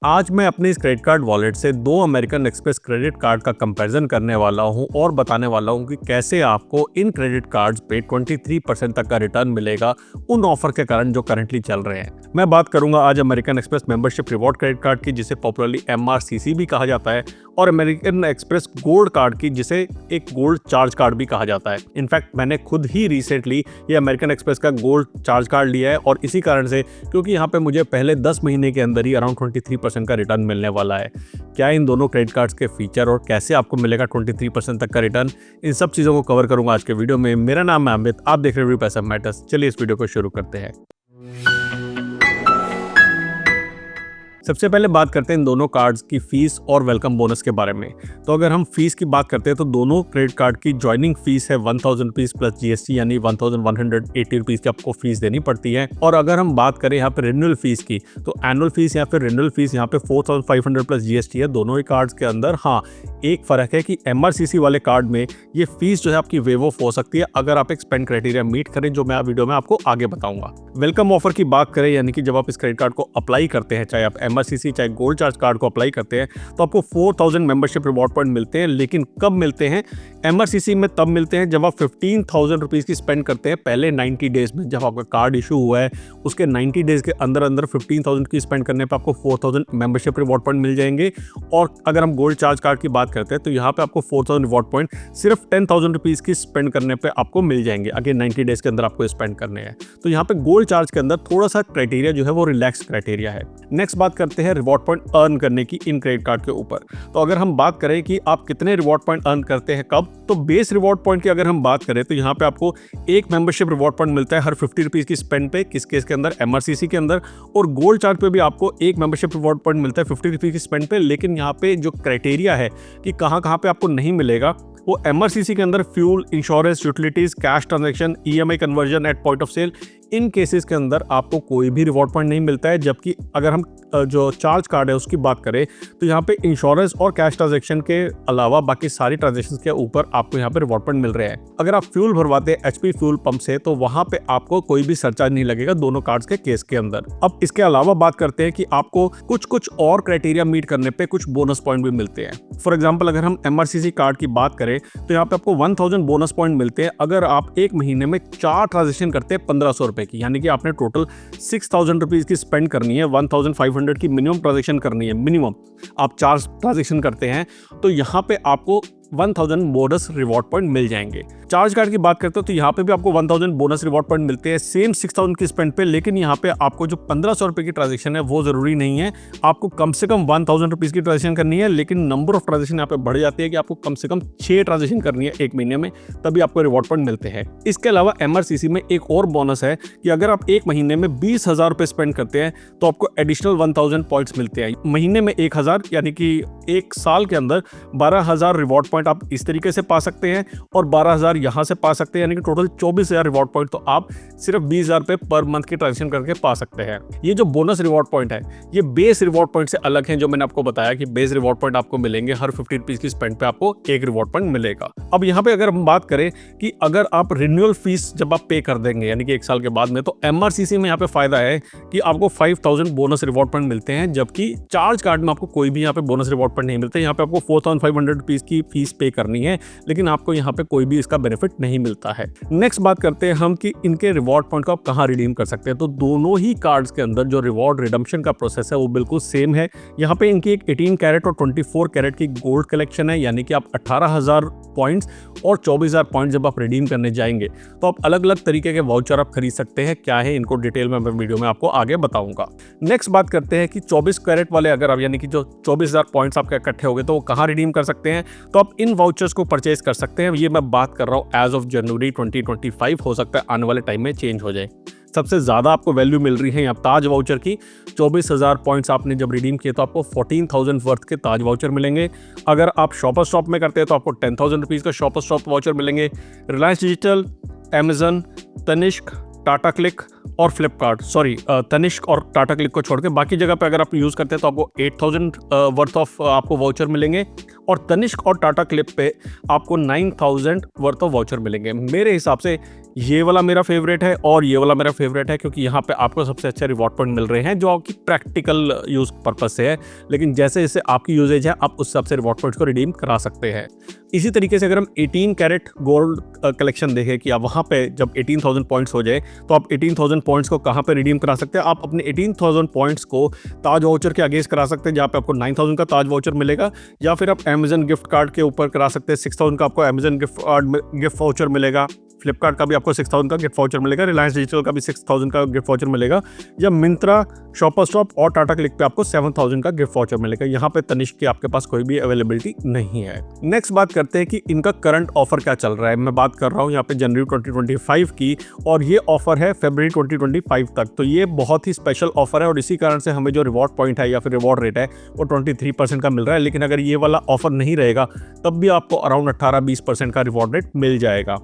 आज मैं अपने इस क्रेडिट कार्ड वॉलेट से दो अमेरिकन एक्सप्रेस क्रेडिट कार्ड का कंपैरिजन करने वाला हूं और बताने वाला हूं कि कैसे आपको इन क्रेडिट कार्ड्स पे 23% तक का रिटर्न मिलेगा उन ऑफर के कारण जो करंटली चल रहे हैं। मैं बात करूंगा आज American express membership reward credit card की, जिसे पॉपुलरली MRCC भी कहा जाता है, और अमेरिकन एक्सप्रेस गोल्ड कार्ड की, जिसे एक गोल्ड चार्ज कार्ड भी कहा जाता है। इनफैक्ट मैंने खुद ही रिसेंटली ये अमेरिकन एक्सप्रेस का गोल्ड चार्ज कार्ड लिया है, और इसी कारण से क्योंकि यहाँ पे मुझे पहले 10 महीने के अंदर ही अराउंड 23% का रिटर्न मिलने वाला है। क्या इन दोनों क्रेडिट कार्ड्स के फीचर और कैसे आपको मिलेगा 23% तक का रिटर्न, इन सब चीज़ों को कवर करूंगा आज के वीडियो में। मेरा नाम है अमित, आप देख रहे हो पैसा मैटर्स। चलिए इस वीडियो को शुरू करते हैं। सबसे पहले बात करते हैं इन दोनों कार्ड्स की फीस और वेलकम बोनस के बारे में। तो अगर हम फीस की बात करते हैं तो दोनों क्रेडिट कार्ड की ज्वाइनिंग फीस है 1000 रुपीज़ प्लस GST, यानी 1180 रुपीज़ की आपको फीस देनी पड़ती है। और अगर हम बात करें यहाँ पे रिन्यूअल फीस की, तो एनुअल फीस या फिर रिन्यूअल फीस यहाँ पे 4500 प्लस GST है दोनों ही कार्ड्स के अंदर। हाँ, एक फ़र्क है कि MRCC वाले कार्ड में ये फीस जो है आपकी वेव ऑफ हो सकती है अगर आप एक स्पेंड क्राइटेरिया मीट करें, जो मैं वीडियो में आपको आगे बताऊंगा। वेलकम ऑफर की बात करें, यानी कि जब आप इस क्रेडिट कार्ड को अप्लाई करते हैं, चाहे आप MRCC चाहे गोल्ड चार्ज कार्ड को अप्लाई करते हैं, तो आपको 4000 मेंबरशिप रिवॉर्ड पॉइंट मिलते हैं। लेकिन कब मिलते हैं? MRCC में तब मिलते हैं जब आप 15,000 रुपीज़ की स्पेंड करते हैं पहले 90 डेज में। जब आपका कार्ड इशू हुआ है उसके 90 डेज के अंदर अंदर 15,000 की स्पेंड करने पर आपको 4000 मेंबरशिप रिवॉर्ड पॉइंट मिल जाएंगे। और अगर हम गोल्ड चार्ज कार्ड की बात करते हैं तो यहाँ पे आपको 4000 रिवॉर्ड पॉइंट सिर्फ 10,000 रुपीज़ की स्पेंड करने पे आपको मिल जाएंगे। अगेन 90 डेज के अंदर आपको स्पेंड करने हैं। तो यहाँ पे गोल्ड चार्ज के अंदर थोड़ा सा क्राइटेरिया जो है वो रिलैक्स क्राइटेरिया है। नेक्स्ट बात करते हैं रिवॉर्ड पॉइंट अर्न करने की इन क्रेडिट कार्ड के ऊपर। तो अगर हम बात करें कि आप कितने रिवॉर्ड पॉइंट अर्न करते हैं कब, तो बेस रिवॉर्ड पॉइंट की अगर हम बात करें तो यहाँ पे आपको एक मेंबरशिप रिवॉर्ड पॉइंट मिलता है हर 50 रुपीज़ की स्पेंड पे, किस केस के अंदर? MRCC के अंदर। और गोल्ड चार्ज पे भी आपको एक मेंबरशिप रिवॉर्ड पॉइंट मिलता है 50 रुपीज़ की स्पेंड पे। लेकिन यहाँ पे जो क्राइटेरिया है कि कहाँ कहाँ पे आपको नहीं मिलेगा, वो MRCC के अंदर fuel, insurance, utilities, cash transaction, EMI conversion at point of sale, in cases के अंदर आपको कोई भी रिवॉर्ड पॉइंट नहीं मिलता है। जबकि अगर हम जो चार्ज कार्ड है उसकी बात करें तो यहाँ पे इंश्योरेंस और कैश ट्रांजैक्शन के अलावा बाकी सारी ट्रांजैक्शंस के ऊपर आपको यहाँ पे रिवॉर्ड पॉइंट मिल रहे हैं। अगर आप फ्यूल भरवाते हैं HP फ्यूल पंप से तो वहाँ पे आपको कोई भी सरचार्ज नहीं लगेगा दोनों कार्ड्स के केस के अंदर। अब इसके अलावा बात करते हैं कि आपको कुछ और क्राइटेरिया मीट करने पे कुछ बोनस पॉइंट भी मिलते हैं। फॉर एग्जाम्पल अगर हम MRCC कार्ड की बात करें तो यहाँ पे आपको 1000 बोनस पॉइंट मिलते हैं अगर आप एक महीने में 4 ट्रांजेक्शन करते हैं 1500 रुपए की, यानी कि आपने टोटल 6000 रुपीज की स्पेंड करनी है, 1500 की मिनिमम ट्रांजेक्शन करनी है। मिनिमम आप 4 ट्रांजेक्शन करते हैं तो यहाँ पे आपको 1000 बोनस रिवॉर्ड पॉइंट मिल जाएंगे। चार्ज कार्ड की बात करते हो तो यहाँ पे भी आपको 1000 बोनस रिवॉर्ड पॉइंट मिलते हैं सेम 6000 की स्पेंड पे। लेकिन यहाँ पे आपको जो 1500 रुपए की ट्रांजेक्शन है वो जरूरी नहीं है, आपको कम से कम 1000 रुपीज की ट्रांजेक्शन करनी है। लेकिन नंबर ऑफ ट्रांजेक्शन यहाँ पे बढ़ जाती है कि आपको कम से कम 6 ट्रांजेक्शन करनी है एक महीने में, तभी आपको रिवॉर्ड पॉइंट मिलते हैं। इसके अलावा MRCC में एक और बोनस है कि अगर आप एक महीने में 20,000 रुपए स्पेंड करते हैं तो आपको एडिशनल 1000 पॉइंट्स मिलते हैं। महीने में 1000, यानी कि एक साल के अंदर 12,000 रिवॉर्ड पॉइंट आप इस तरीके से पा सकते हैं और 12,000 यहाँ से पा सकते हैं, यानी कि टोटल 24,000 रिवॉर्ड पॉइंट तो आप सिर्फ 20,000 पे पर मंथ की ट्रांजेक्शन करके पा सकते हैं। ये जो बोनस रिवॉर्ड पॉइंट है ये बेस रिवॉर्ड पॉइंट से अलग है, जो मैंने आपको बताया कि बेस रिवॉर्ड पॉइंट आपको मिलेंगे हर 50 रुपीज की स्पेंड पे आपको एक रिवॉर्ड पॉइंट मिलेगा। अब यहाँ पे अगर हम बात करें कि अगर आप रिन्यूअल फीस जब आप पे कर देंगे यानी कि एक साल के बाद में, तो MRCC में यहाँ पे फायदा है कि आपको 5000 बोनस रिवॉर्ड पॉइंट मिलते हैं, जबकि चार्ज कार्ड में आपको कोई भी यहाँ पे बोनस रिवॉर्ड पॉइंट नहीं मिलते। यहाँ पे आपको 4500 रुपीज की फीस पे करनी है, लेकिन आपको यहाँ पे कोई भी इसका बेनिफिट नहीं मिलता है। नेक्स्ट बात करते हैं हम कि इनके रिवॉर्ड पॉइंट को आप कहाँ रिडीम कर सकते हैं। तो दोनों ही कार्ड्स के अंदर जो रिवॉर्ड रिडम्पशन का प्रोसेस है वो बिल्कुल सेम है। यहाँ पे इनकी एक 18 कैरेट और 24 कैरेट की गोल्ड कलेक्शन है, यानी कि आप 18,000 पॉइंट्स और 24,000 पॉइंट जब आप रिडीम करने जाएंगे तो आप अलग अलग तरीके के वाउचर आप खरीद सकते हैं। क्या है इनको डिटेल में मैं वीडियो में आपको आगे बताऊंगा। नेक्स्ट बात करते हैं कि 24 कैरेट वाले अगर आप, यानी कि जो 24,000 पॉइंट्स आपके इकट्ठे हो गए तो वो कहाँ रिडीम कर सकते हैं। तो आप इन वाउचर्स को परचेज कर सकते हैं। ये मैं बात कर रहा हूँ एज ऑफ जनवरी 2025, हो सकता है आने वाले टाइम में चेंज हो जाए। सबसे ज़्यादा आपको वैल्यू मिल रही है यहाँ ताज वाउचर की। 24,000 पॉइंट्स आपने जब रिडीम किए तो आपको 14,000 वर्थ के ताज वाउचर मिलेंगे। अगर आप शॉपर स्टॉप में करते हैं तो आपको 10,000 रुपीज़ का शॉपर स्टॉप वाउचर मिलेंगे। Reliance Digital, Amazon, Tanishq, Tata Cliq और फ्लिपकार्ट, तनिष्क और टाटा क्लिक को छोड़ के बाकी जगह पे अगर आप यूज़ करते हैं तो आपको 8,000 वर्थ ऑफ आपको वाउचर मिलेंगे। और तनिष्क और टाटा क्लिक पे आपको 9,000 वर्थ ऑफ वाउचर मिलेंगे। मेरे हिसाब से ये वाला मेरा फेवरेट है और ये वाला मेरा फेवरेट है, क्योंकि यहाँ पे आपको सबसे अच्छे रिवॉर्ड पॉइंट मिल रहे हैं जो आपकी प्रैक्टिकल यूज़ पर्पज से है, लेकिन जैसे जैसे आपकी यूजेज है आप उस हिसाब से रिवॉर्ड पॉइंट्स को रिडीम करा सकते हैं। इसी तरीके से अगर हम 18 कैरेट गोल्ड कलेक्शन देखें कि आप वहाँ पे जब 18,000 पॉइंट्स हो जाए तो आप 18,000 पॉइंट्स को कहाँ पे रिडीम करा सकते हैं। आप अपने 18,000 पॉइंट्स को ताज वाउचर के अगेंस्ट करा सकते हैं, जहाँ पे आपको 9,000 का ताज वाउचर मिलेगा, या फिर आप अमेजन गिफ्ट कार्ड के ऊपर करा सकते हैं। 6,000 का आपको अमेजन गिफ्ट वाउचर मिलेगा, फ्लिपकार्ट का भी आपको 6,000 का गिफ्ट वाउचर मिलेगा, रिलायंस डिजिटल का भी 6,000 का गिफ्ट वाउचर मिलेगा, या मिंत्रा, शॉपर स्टॉप और टाटा क्लिक पे आपको 7,000 का गिफ्ट वाउचर मिलेगा। यहाँ पे तनिष्क की आपके पास कोई भी अवेलेबिलिटी नहीं है। नेक्स्ट बात करते हैं कि इनका करंट ऑफर क्या चल रहा है। मैं बात कर रहा हूँ यहाँ पे जनवरी 2025 की, और ये ऑफर है फरवरी 2025 तक। तो ये बहुत ही स्पेशल ऑफर है और इसी कारण से हमें जो रिवॉर्ड पॉइंट है या फिर रिवॉर्ड रेट है वो 23% का मिल रहा है। लेकिन अगर ये वाला ऑफर नहीं रहेगा तब भी आपको अराउंड 18-20% का रिवॉर्ड रेट मिल जाएगा।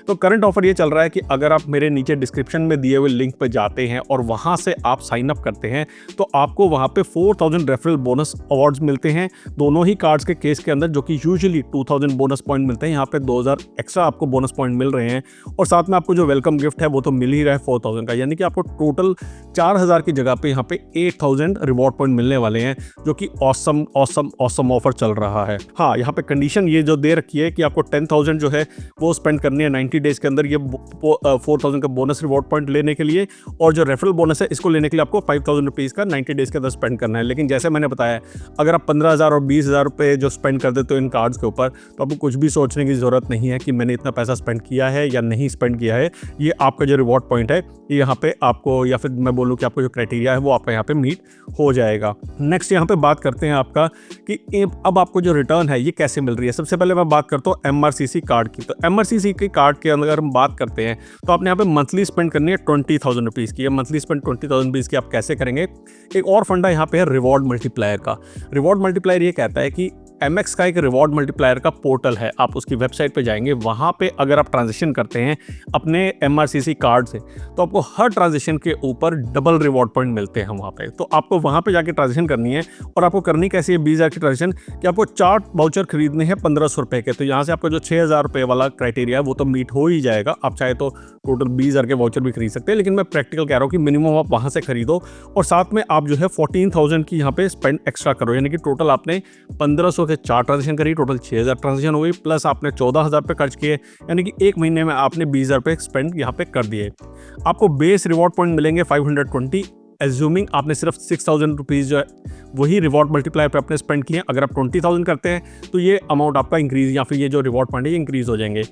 तो करंट ऑफर ये चल रहा है कि अगर आप मेरे नीचे डिस्क्रिप्शन में दिए हुए लिंक पे जाते हैं और वहां से आप साइन अप करते हैं तो आपको वहां पे 4,000 रेफरल बोनस अवार्ड्स मिलते हैं दोनों ही कार्ड्स के केस के अंदर, जो कि यूजुअली 2,000 बोनस पॉइंट मिलते हैं। यहाँ पे 2,000 एक्स्ट्रा आपको बोनस पॉइंट मिल रहे हैं और साथ में आपको जो वेलकम गिफ्ट है वो तो मिल ही रहा है 4,000 का, यानी कि आपको टोटल 4,000 की जगह पे यहाँ पे 8,000 रिवॉर्ड पॉइंट मिलने वाले हैं, जो कि ऑसम ऑसम ऑसम ऑफर चल रहा है। हाँ, यहाँ पे कंडीशन ये जो दे रखी है कि आपको 10,000 जो है वो स्पेंड करनी है 90 डेज के अंदर ये 4,000 का बोनस रिवॉर्ड पॉइंट लेने के लिए, और जो रेफरल बोनस है इसको लेने के लिए आपको 5,000 रुपीज़ का 90 डेज के अंदर स्पेंड करना है। लेकिन जैसे मैंने बताया, अगर आप 15,000 और 20,000 रुपये जो स्पेंड कर देते हो इन कार्ड्स के ऊपर, तो आपको कुछ भी सोचने की ज़रूरत नहीं है कि मैंने इतना पैसा स्पेंड किया है या नहीं स्पेंड किया है। ये आपका जो रिवॉर्ड पॉइंट है ये यहाँ पे आपको, या फिर मैं बोलूँ कि आपको जो क्राइटेरिया है वो आपका यहाँ पे मीट हो जाएगा। नेक्स्ट यहाँ पे बात करते हैं आपका कि अब आपको जो रिटर्न है ये कैसे मिल रही है। सबसे पहले मैं बात करता हूँ MRCC कार्ड की। तो MRCC के कार्ड के अंदर हम बात करते हैं तो आपने यहाँ पे मंथली स्पेंड करनी है 20,000 रुपीज़ की। मंथली स्पेंड 20,000 रुपीज़ की आप कैसे करेंगे? एक और फंडा यहाँ पे है रिवॉर्ड मल्टीप्लायर का। रिवॉर्ड मल्टीप्लायर ये कहता है कि MX का एक रिवॉर्ड मल्टीप्लायर का पोर्टल है, आप उसकी वेबसाइट पे जाएंगे, वहाँ पे अगर आप ट्रांजेक्शन करते हैं अपने MRCC कार्ड से तो आपको हर ट्रांजेक्शन के ऊपर डबल रिवॉर्ड पॉइंट मिलते हैं वहाँ पे। तो आपको वहाँ पे जाके ट्रांजेक्शन करनी है, और आपको करनी कैसी है 20,000 की ट्रांजेक्शन कि आपको 4 वाउचर खरीदने हैं 1,500 रुपये के। तो यहाँ से आपको जो 6,000 रुपये वाला क्राइटेरिया है वो तो मीट हो ही जाएगा। आप चाहे तो टोटल 20,000 के वाउचर भी खरीद सकते हैं, लेकिन मैं प्रैक्टिकल कह रहा हूँ कि मिनिमम आप वहाँ से खरीदो, और साथ में आप जो है 14,000 की यहाँ पे स्पेंड एक्स्ट्रा करो, यानी कि टोटल आपने 1,500 के 4 ट्रांजेक्शन, टोटल 6,000 ट्रांजेक्शन हो गई, प्लस आपने 14,000 पे खर्च किए, यानी कि एक महीने में आपने 20,000 पे स्पेंड यहाँ पे कर दिए। आपको बेस रिवॉर्ड पॉइंट मिलेंगे 520, एज्यूमिंग आपने सिर्फ 6,000 रुपीज़ जो है वही रिवॉर्ड मल्टीप्लायर पे आपने स्पेंड किए। अगर आप 20,000 करते हैं तो ये अमाउंट आपका इंक्रीज, या फिर ये जो रिवॉर्ड पॉइंट है ये इंक्रीज हो जाएंगे।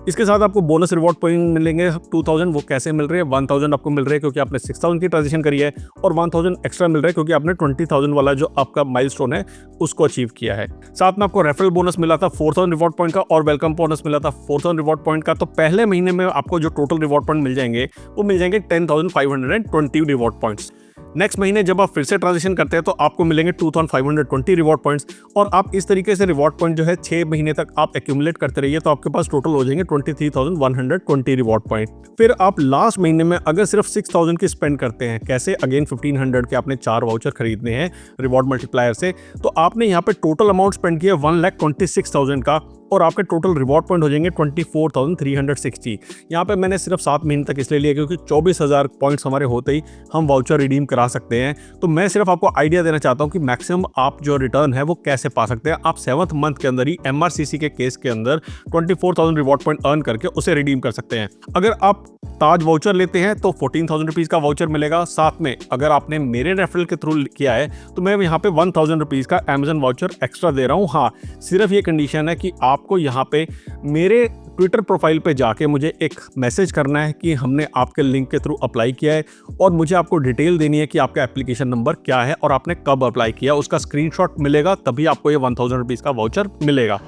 इसके साथ आपको बोनस रिवॉर्ड पॉइंट मिलेंगे 2,000। वो कैसे मिल रहे हैं? 1,000 आपको मिल रहे हैं क्योंकि आपने 6,000 की ट्रांजेक्शन करी है, और 1,000 एक्स्ट्रा मिल रहा है क्योंकि आपने 20,000 वाला जो आपका माइलस्टोन है उसको अचीव किया है। साथ में आपको रेफरल बोनस मिला था 4,000 रिवॉर्ड पॉइंट का, और वेलकम बोनस मिला था 4,000 रिवॉर्ड पॉइंट का। तो पहले महीने में आपको जो टोटल रिवॉर्ड पॉइंट मिल जाएंगे वो मिल जाएंगे 10,520 रिवॉर्ड पॉइंट्स। नेक्स्ट महीने जब आप फिर से ट्रांजेक्शन करते हैं तो आपको मिलेंगे 2,520 रिवॉर्ड पॉइंट्स, और आप इस तरीके से रिवॉर्ड पॉइंट जो है 6 महीने तक आप एक्यूमुलेट करते रहिए, तो आपके पास टोटल हो जाएंगे 23,120 रिवॉर्ड पॉइंट। फिर आप लास्ट महीने में अगर सिर्फ 6,000 की स्पेंड करते हैं, कैसे? अगेन 1,500 के आपने 4 वाउचर खरीदने हैं रिवॉर्ड मल्टीप्लायर से, तो आपने यहाँ पे टोटल अमाउंट स्पेंड किया 1,26,000 का, और आपके टोटल रिवॉर्ड पॉइंट हो जाएंगे 24,360। यहाँ पे मैंने सिर्फ 7 महीने तक इसलिए लिया क्योंकि 24,000 पॉइंट्स हमारे होते ही हम वाउचर रिडीम करा सकते हैं। तो मैं सिर्फ आपको आइडिया देना चाहता हूँ कि मैक्सिमम आप जो रिटर्न है वो कैसे पा सकते हैं। आप 7th मंथ के अंदर ही MRCC के केस के अंदर 24,000 रिवॉर्ड पॉइंट अर्न करके उसे रिडीम कर सकते हैं। अगर आप ताज वाउचर लेते हैं तो 14,000 रुपीज़ का वाउचर मिलेगा। साथ में अगर आपने मेरे रेफरल के थ्रू किया है तो मैं यहाँ पे 1,000 रुपीज़ का अमेजन वाउचर एक्स्ट्रा दे रहा हूँ। हाँ, सिर्फ ये कंडीशन है कि आपको यहाँ पे मेरे ट्विटर प्रोफाइल पे जाके मुझे एक मैसेज करना है कि हमने आपके लिंक के थ्रू अप्लाई किया है, और मुझे आपको डिटेल देनी है कि आपका एप्लीकेशन नंबर क्या है और आपने कब अप्लाई किया। उसका स्क्रीनशॉट मिलेगा, तभी आपको ये 1,000 रुपीज़ का वाउचर मिलेगा।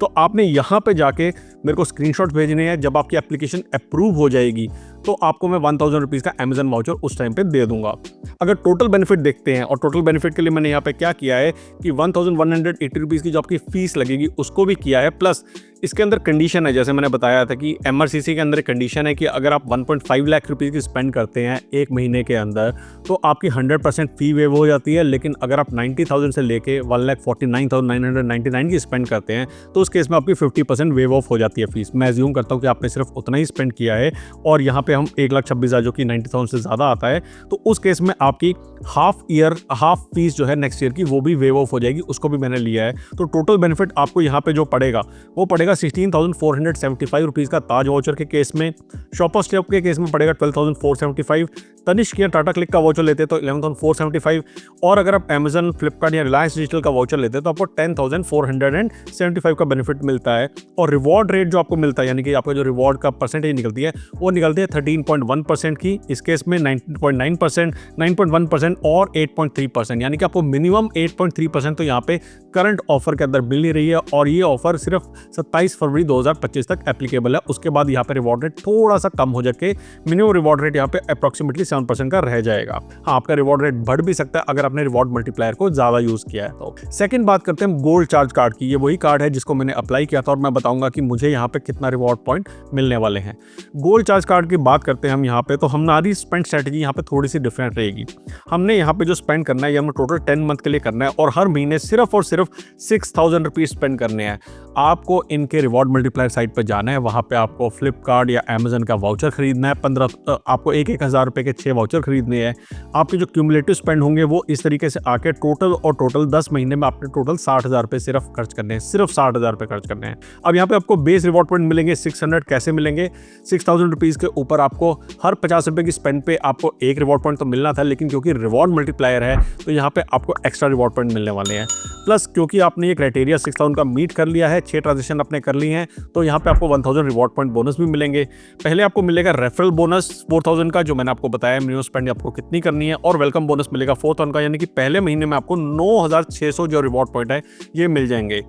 तो आपने यहाँ पे जाके मेरे को स्क्रीनशॉट भेजने हैं। जब आपकी एप्लीकेशन अप्रूव हो जाएगी तो आपको मैं 1000 रुपीज़ का अमेजन वाउचर उस टाइम पे दे दूंगा। अगर टोटल बेनिफिट देखते हैं, और टोटल बेनिफिट के लिए मैंने यहाँ पे क्या किया है कि 1180 रुपीज़ की जो आपकी फीस लगेगी उसको भी किया है, प्लस इसके अंदर कंडीशन है, जैसे मैंने बताया था कि एमआरसीसी के अंदर कंडीशन है कि अगर आप 1.5 लाख रुपीज़ की स्पेंड करते हैं एक महीने के अंदर तो आपकी 100% फ़ी वेव हो जाती है। लेकिन अगर आप 90,000 से लेके 1,49,999 की स्पेंड करते हैं तो उस केस में आपकी 50% वेव ऑफ हो जाती है फीस। मैं एज्यूम करता हूँ कि आपने सिर्फ उतना ही स्पेंड किया है और यहाँ पे हम 1,26,000 जो कि 90,000 से ज़्यादा आता है, तो उस केस में आपकी हाफ फीस जो है नेक्स्ट ईयर की वो भी वेव ऑफ हो जाएगी, उसको भी मैंने लिया है। तो टोटल बेनिफिट आपको यहाँ पे जो पड़ेगा वो पड़ेगा 16,475 रुपीज़ का ताज वाउचर के केस में, शॉपर स्टॉप के केस में पड़ेगा 12,475, तनिष्क या टाटा क्लिक का वाउचर लेते तो 11,475, और अगर आप अमेजन, फ्लिपकार्ट या रिलायंस डिजिटल का वाउचर लेते तो आपको 10,475 का बेनिफिट मिलता है। और रिवॉर्ड रेट जो आपको मिलता है, यानी कि आपका जो रिवॉर्ड का परसेंटेज निकलती है वो निकलती है 13.1% की, इस केस में 19.9%, 9.1% और 8.3%, यानी कि आपको मिनिमम 8.3% तो यहाँ पे करंट ऑफर के अंदर मिल ही रही है। और ये ऑफर सिर्फ 27 फरवरी 2025 तक एप्लीकेबल है। उसके बाद यहाँ पे रिवॉर्ड रेट थोड़ा सा कम हो जाके मिनिमम रिवॉर्ड रेट यहाँ पे अप्रॉक्सीमेटली 7% का रह जाएगा। हाँ, आपका रिवॉर्ड रेट बढ़ भी सकता है अगर आपने रिवॉर्ड मल्टीप्लायर को ज्यादा यूज किया है तो। सेकंड बात करते हैं गोल्ड चार्ज कार्ड की। ये वही कार्ड है जिसको मैंने अप्लाई किया था और मैं बताऊंगा कि मुझे यहाँ पे कितना रिवॉर्ड पॉइंट मिलने वाले हैं। गोल्ड चार्ज कार्ड की बात करते हैं हम यहाँ पे, तो हमारी स्पेंड स्ट्रेटेजी यहाँ पे थोड़ी सी डिफरेंट रहेगी। हमने यहाँ पे जो स्पेंड करना है ये हमें टोटल 10 मंथ के लिए करना है और हर महीने सिर्फ और सिर्फ 6,000 रुपीज स्पेंड करने हैं। आपको इनके रिवॉर्ड मल्टीप्लायर साइट पर जाना है, वहाँ पे आपको फ्लिपकार्ट या अमेजन का वाउचर खरीदना है। आपको 1,000 रुपए के 6 वाउचर खरीदने हैं। आपके जो क्यूमुलेटिव स्पेंड होंगे वो इस तरीके से आके टोटल 10 महीने में आपने टोटल 60,000 रुपए सिर्फ खर्च करने हैं, सिर्फ 60,000 रुपए खर्च करने हैं। अब यहाँ पे आपको बेस रिवॉर्ड पॉइंट मिलेंगे 600। कैसे मिलेंगे? 6,000 रुपीज़ के ऊपर आपको हर 50 रुपए की स्पेंड पे आपको एक रिवॉर्ड पॉइंट तो मिलना था, लेकिन क्योंकि रिवॉर्ड मल्टीप्लायर है तो यहाँ पे आपको एक्स्ट्रा रिवॉर्ड पॉइंट मिलने वाले हैं। प्लस क्योंकि आपने ये क्राइटेरिया 6,000 का मीट कर लिया है, 6 ट्रांजेक्शन आपने कर ली हैं, तो यहाँ पे आपको 1,000 रिवॉर्ड पॉइंट बोनस भी मिलेंगे। पहले आपको मिलेगा रेफरल बोनस 4,000 का, जो मैंने आपको बताया मिनिमम स्पेंड आपको कितनी करनी है, और वेलकम बोनस मिलेगा 4,000 का, यानी कि पहले महीने में आपको 9,600 जो रिवॉर्ड पॉइंट है ये मिल जाएंगे।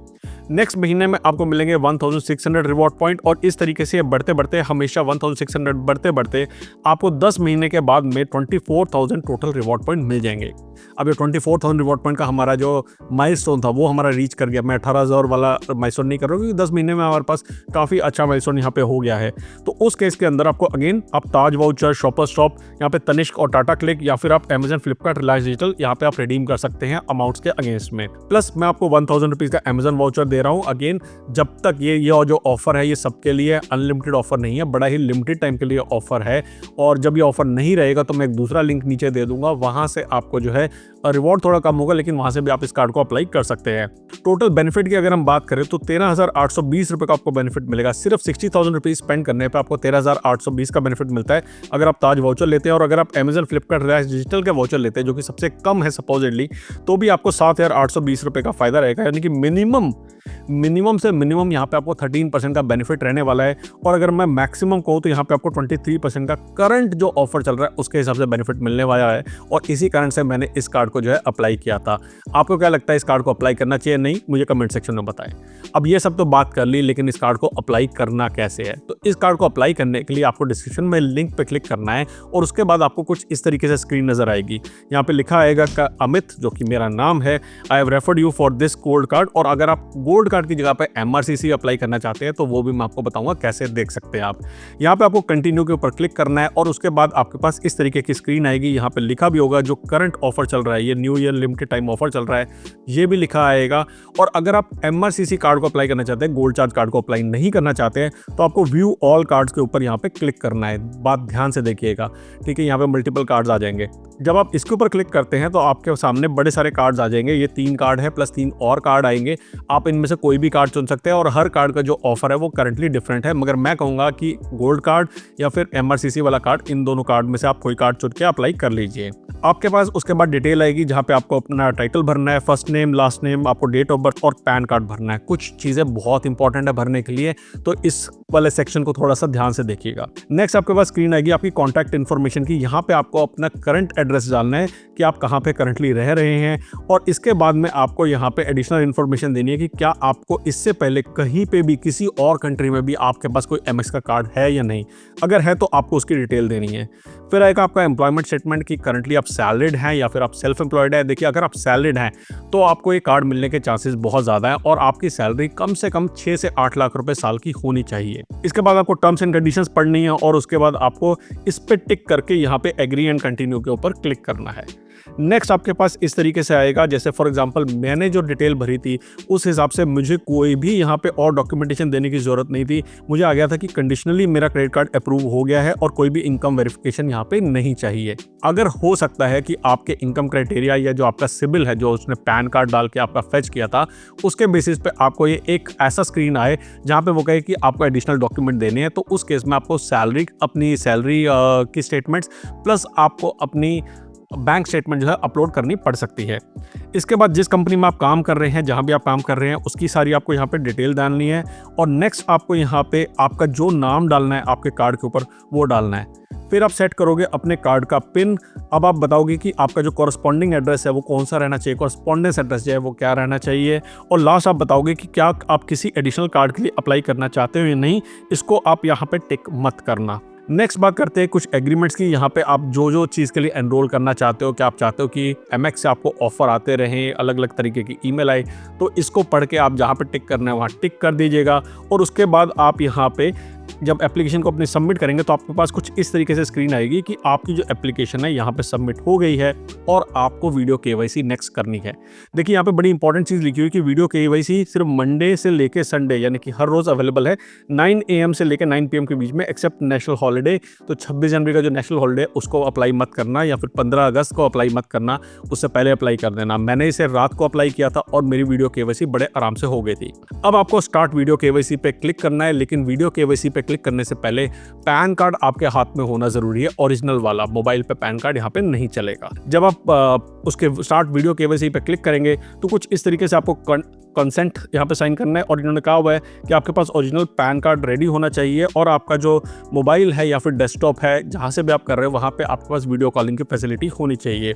नेक्स्ट महीने में आपको मिलेंगे 1,600 रिवॉर्ड पॉइंट, और इस तरीके से बढ़ते बढ़ते हमेशा 1,600 बढ़ते बढ़ते आपको 10 महीने के बाद में 24,000 टोटल रिवॉर्ड पॉइंट मिल जाएंगे। अब ये 24,000 रिवॉर्ड पॉइंट का हमारा जो माइलस्टोन था वो हमारा रीच कर गया। मैं 18,000 वाला माइलस्टोन नहीं कर रहा हूँ क्योंकि 10 महीने में हमारे पास काफ़ी अच्छा माइलस्टोन यहाँ पे हो गया है। तो उस केस के अंदर आपको अगेन आप ताज वाउचर, शॉपर स्टॉप, यहाँ पे तनिष्क और टाटा क्लिक, या फिर आप अमेजन, फ्लिपकार्ट, रिलायंस डिजिटल यहाँ पे आप रिडीम कर सकते हैं अमाउंट्स के अगेंस्ट में। प्लस मैं आपको 1,000 रुपीज़ का अमेजन वाउचर दे रहा हूँ। अगेन जब तक ये जो ऑफर है ये सबके लिए अनलिमिटेड ऑफर नहीं है, बड़ा ही लिमिटेड टाइम के लिए ऑफर है। और जब ये ऑफर नहीं रहेगा तो मैं एक दूसरा लिंक नीचे दे दूंगा, वहां से आपको जो है रिवॉर्ड थोड़ा कम होगा, लेकिन वहां से भी आप इस कार्ड को अप्लाई कर सकते हैं। टोटल बेनिफिट की अगर हम बात करें तो 13,820 रुपए का आपको बेनिफिट मिलेगा। सिर्फ 60,000 रुपीज स्पेंड करने पे आपको 13,820 का बेनिफिट मिलता है अगर आप ताज वाउचर लेते हैं। और अगर आप अमेजन, फ्लिपकार्ट, रिलायंस डिजिटल के वाउचर लेते हैं जो कि सबसे कम है सपोजिटली, तो भी आपको 7,820 रुपए का फायदा रहेगा, यानी कि मिनिमम से मिनिमम यहाँ पे आपको 13% का बेनिफिट रहने वाला है। और अगर मैं मैक्सिमम कहूँ तो यहाँ पे आपको 23% का करंट जो ऑफर चल रहा है उसके हिसाब से बेनिफिट मिलने वाला है। और इसी कारण से मैंने इस कार्ड को जो है अप्लाई किया था। आपको क्या लगता है इस कार्ड को अप्लाई करना चाहिए नहीं? मुझे कमेंट सेक्शन में बताएं। अब ये सब तो बात कर ली, लेकिन इस कार्ड को अप्लाई करना कैसे है? तो इस कार्ड को अप्लाई करने के लिए आपको डिस्क्रिप्शन में लिंक पे क्लिक करना है और उसके बाद आपको कुछ इस तरीके से स्क्रीन नजर आएगी। यहाँ पे लिखा आएगा का अमित, जो कि मेरा नाम है, I have referred you for this gold card. और अगर आप गोल्ड कार्ड की जगह पे एमआरसीसी अप्लाई करना चाहते हैं तो वो भी मैं आपको बताऊंगा कैसे देख सकते हैं आप। यहाँ पे आपको कंटिन्यू के ऊपर क्लिक करना है और उसके बाद आपके पास इस तरीके की स्क्रीन आएगी। यहाँ पे लिखा भी होगा जो करंट ऑफर चल रहा है, ये new year limited time offer चल रहा है, ये भी लिखा आएगा। और अगर आप एमआरसीसी कार्ड को अप्लाई करना चाहते हैं, गोल्ड चार्ज कार्ड को अप्लाई नहीं करना चाहते हैं, तो आपको व्यू ऑल कार्ड्स के ऊपर यहाँ पे क्लिक करना है। बात ध्यान से देखिएगा, ठीक है? यहाँ पे मल्टीपल कार्ड्स आ जाएंगे। जब आप इसके ऊपर क्लिक करते हैं तो आपके सामने बड़े सारे कार्ड्स आ जाएंगे। ये 3 कार्ड है प्लस 3 और कार्ड आएंगे। आप इनमें से कोई भी कार्ड चुन सकते हैं और हर कार्ड का जो ऑफर है वो करंटली डिफरेंट है, मगर मैं कहूँगा कि गोल्ड कार्ड या फिर एमआरसीसी वाला कार्ड, इन दोनों कार्ड में से आप कोई कार्ड चुन के अप्लाई कर लीजिए। आपके पास उसके बाद डिटेल आएगी जहाँ पे आपको अपना टाइटल भरना है, फर्स्ट नेम, लास्ट नेम, आपको डेट ऑफ बर्थ और पैन कार्ड भरना है। कुछ चीज़ें बहुत इंपॉर्टेंट है भरने के लिए, तो इस वाले सेक्शन को थोड़ा सा ध्यान से देखिएगा। नेक्स्ट आपके पास स्क्रीन आएगी आपकी कॉन्टैक्ट इन्फॉर्मेशन की। यहाँ पे आपको अपना करंट एड्रेस डालना है कि आप कहाँ पे करंटली रह रहे हैं, और इसके बाद में आपको यहाँ पे एडिशनल इन्फॉर्मेशन देनी है कि क्या आपको इससे पहले कहीं पे भी किसी और कंट्री में भी आपके पास कोई एमएक्स का कार्ड है या नहीं। अगर है तो आपको उसकी डिटेल देनी है। फिर आएगा आपका एम्प्लॉयमेंट स्टेटमेंट कि करंटली आप सैलरीड हैं या फिर आप सेल्फ एम्प्लॉयड हैं। देखिए, अगर आप सैलरीड हैं तो आपको ये कार्ड मिलने के चांसेस बहुत ज़्यादा हैं और आपकी सैलरी कम से कम 6 से 8 लाख रुपए साल की होनी चाहिए। इसके बाद आपको टर्म्स एंड कंडीशंस पढ़नी है और उसके बाद आपको इस पे टिक करके यहाँ पे एग्री एंड कंटिन्यू के ऊपर क्लिक करना है। नेक्स्ट आपके पास इस तरीके से आएगा, जैसे फॉर एग्जांपल मैंने जो डिटेल भरी थी उस हिसाब से मुझे कोई भी यहाँ पे और डॉक्यूमेंटेशन देने की ज़रूरत नहीं थी। मुझे आ गया था कि कंडीशनली मेरा क्रेडिट कार्ड अप्रूव हो गया है और कोई भी इनकम वेरिफिकेशन यहाँ पे नहीं चाहिए। अगर हो सकता है कि आपके इनकम क्राइटेरिया या जो आपका सिबिल है, जो उसने पैन कार्ड डाल के आपका फेच किया था, उसके बेसिस पे आपको ये एक ऐसा स्क्रीन आए जहाँ पे वो कहे कि आपको एडिशनल डॉक्यूमेंट देने हैं, तो उस केस में आपको अपनी सैलरी की स्टेटमेंट्स प्लस आपको अपनी बैंक स्टेटमेंट जो है अपलोड करनी पड़ सकती है। इसके बाद जिस कंपनी में आप काम कर रहे हैं, जहां भी आप काम कर रहे हैं, उसकी सारी आपको यहाँ पे डिटेल डालनी है और नेक्स्ट आपको यहाँ पे आपका जो नाम डालना है आपके कार्ड के ऊपर वो डालना है। फिर आप सेट करोगे अपने कार्ड का पिन। अब आप बताओगे कि आपका जो कॉरस्पॉन्डिंग एड्रेस है वो कौन सा रहना चाहिए, कॉरस्पॉन्डेंस एड्रेस जो है वो क्या रहना चाहिए, और लास्ट आप बताओगे कि क्या आप किसी एडिशनल कार्ड के लिए अप्लाई करना चाहते हो या नहीं। इसको आप यहाँ पे टिक मत करना। नेक्स्ट बात करते हैं कुछ एग्रीमेंट्स की। यहाँ पे आप जो जो चीज़ के लिए एनरोल करना चाहते हो, क्या आप चाहते हो कि एमएक्स से आपको ऑफर आते रहें, अलग अलग तरीके की ईमेल आए, तो इसको पढ़ के आप जहाँ पे टिक करना है वहाँ टिक कर दीजिएगा। और उसके बाद आप यहाँ पे जब एप्लीकेशन को अपनी सबमिट करेंगे तो आपके पास कुछ इस तरीके से स्क्रीन आएगी कि आपकी जो एप्लीकेशन है यहाँ पे सबमिट हो गई है और आपको वीडियो केवाईसी नेक्स्ट करनी है। देखिए, यहाँ पे बड़ी इंपॉर्टेंट चीज़ लिखी हुई कि वीडियो केवाईसी सिर्फ मंडे से लेके संडे यानी कि हर रोज़ अवेलेबल है 9 AM से लेकर 9 PM के बीच में, एक्सेप्ट नेशनल हॉलीडे। तो 26 जनवरी का जो नेशनल हॉलीडे उसको अप्लाई मत करना, या फिर 15 अगस्त को अप्लाई मत करना, उससे पहले अप्लाई कर देना। मैंने इसे रात को अप्लाई किया था और मेरी वीडियो केवाईसी बड़े आराम से हो गई थी। अब आपको स्टार्ट वीडियो केवाईसी पे क्लिक करना है, लेकिन वीडियो केवाईसी पे क्लिक करने से पहले पैन कार्ड आपके हाथ में होना जरूरी है, ओरिजिनल वाला। मोबाइल पे पैन कार्ड यहाँ पे नहीं चलेगा। जब आप उसके स्टार्ट वीडियो केवाईसी पे क्लिक करेंगे तो कुछ इस तरीके से आपको कंसेंट यहाँ पे साइन करना है और इन्होंने कहा हुआ है कि आपके पास ओरिजिनल पैन कार्ड रेडी होना चाहिए और आपका जो मोबाइल है या फिर डेस्कटॉप है जहाँ से भी आप कर रहे हो वहाँ पे आपके पास वीडियो कॉलिंग की फैसिलिटी होनी चाहिए।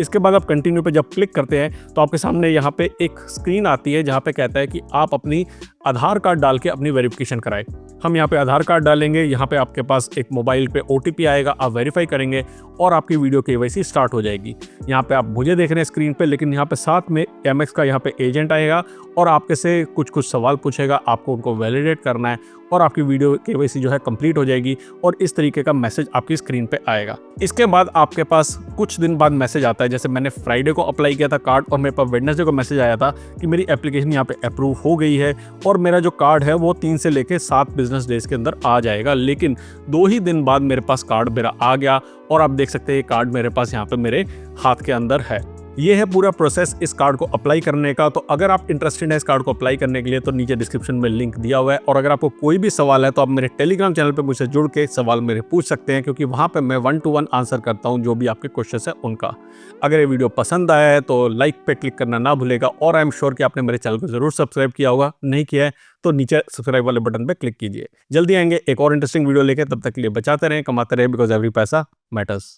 इसके बाद आप कंटिन्यू पे जब क्लिक करते हैं तो आपके सामने यहाँ पे एक स्क्रीन आती है जहाँ पे कहता है कि आप अपनी आधार कार्ड डाल के अपनी वेरिफिकेशन कराएं। हम यहाँ पे आधार कार्ड डालेंगे, यहाँ पे आपके पास एक मोबाइल पे OTP आएगा, आप वेरीफाई करेंगे और आपकी वीडियो केवाईसी स्टार्ट हो जाएगी। यहाँ पे आप मुझे देख रहे हैं स्क्रीन पे, लेकिन यहाँ पे साथ में एमएक्स का यहाँ पे एजेंट आएगा और आपके से कुछ सवाल पूछेगा, आपको उनको वैलिडेट करना है और आपकी वीडियो केवाईसी जो है कंप्लीट हो जाएगी और इस तरीके का मैसेज आपकी स्क्रीन पे आएगा। इसके बाद आपके पास कुछ दिन बाद मैसेज आता है, जैसे मैंने फ्राइडे को अप्लाई किया था कार्ड और मेरे पास वेडनेसडे को मैसेज आया था कि मेरी एप्लीकेशन यहाँ पे अप्रूव हो गई है और मेरा जो कार्ड है वो 3 से लेके 7 बिजनेस डेज के अंदर आ जाएगा। लेकिन 2 ही दिन बाद मेरे पास कार्ड मेरा आ गया और आप देख सकते हैं ये कार्ड मेरे पास यहाँ पे मेरे हाथ के अंदर है। ये है पूरा प्रोसेस इस कार्ड को अप्लाई करने का। तो अगर आप इंटरेस्टेड हैं इस कार्ड को अप्लाई करने के लिए तो नीचे डिस्क्रिप्शन में लिंक दिया हुआ है और अगर आपको कोई भी सवाल है तो आप मेरे टेलीग्राम चैनल पे मुझसे जुड़ के सवाल मेरे पूछ सकते हैं, क्योंकि वहाँ पे मैं 1 to 1 आंसर करता हूँ जो भी आपके क्वेश्चन है उनका। अगर ये वीडियो पसंद आया है तो लाइक पे क्लिक करना ना भूलेगा और आई एम श्योर कि आपने मेरे चैनल को जरूर सब्सक्राइब किया होगा। नहीं किया है तो नीचे सब्सक्राइब वाले बटन पे क्लिक कीजिए। जल्दी आएंगे एक और इंटरेस्टिंग वीडियो लेके, तब तक के लिए बचाते रहें, कमाते रहें, बिकॉज एवरी पैसा मैटर्स।